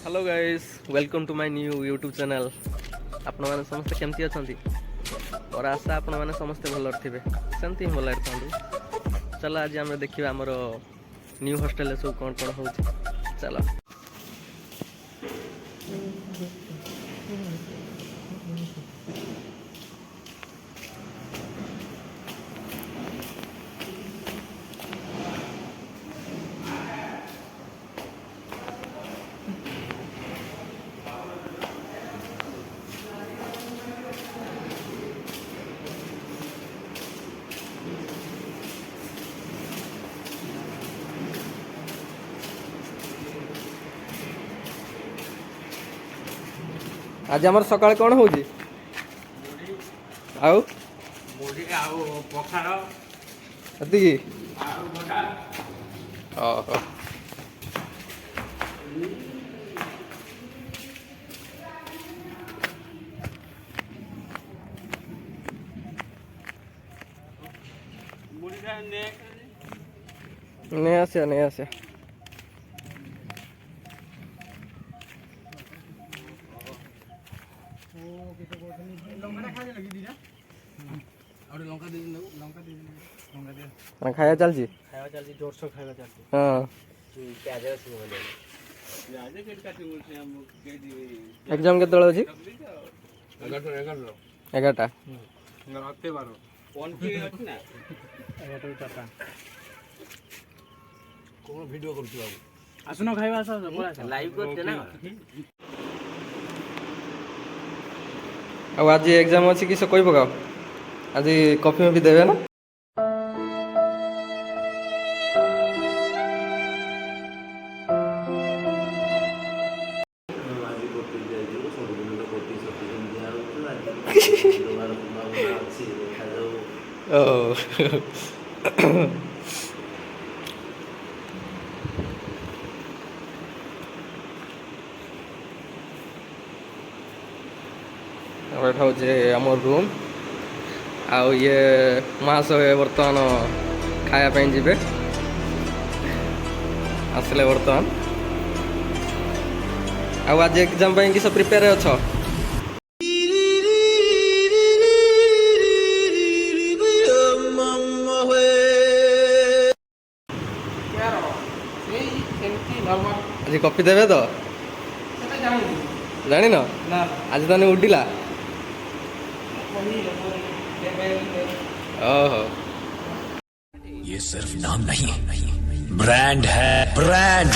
Hello guys, welcome to my new YouTube channel. आपण मैंने समस्ते केमती अच्छी और आशा आपण मैंने समस्ते भल थे सेमती ही भल था। चलो आज आम देखा आमर न्यू हॉस्टल सब कौन कौन हो। चलो आज आमर सकाळ कौन हो नहीं आसे नहीं आसे खाया चलची जोरसोर खाया चलची हाँ एग्जाम केत अच्छी 11टा वीडियो आसुन खाଇବା लाइव करते ना। आज एग्जाम अच्छी किस कह पकाओ आज कॉफी में भी देवे ना। एटा हूँ आम रूम आउ ये महाशय बर्तमान खायापी जी आसले बर्तमान आज एग्जाम किस प्रिपेयर अच्छ आज कॉपी देवे तो जानी न आज तने उड़िला ओहो ये सिर्फ नाम नहीं ब्रांड है ब्रांड।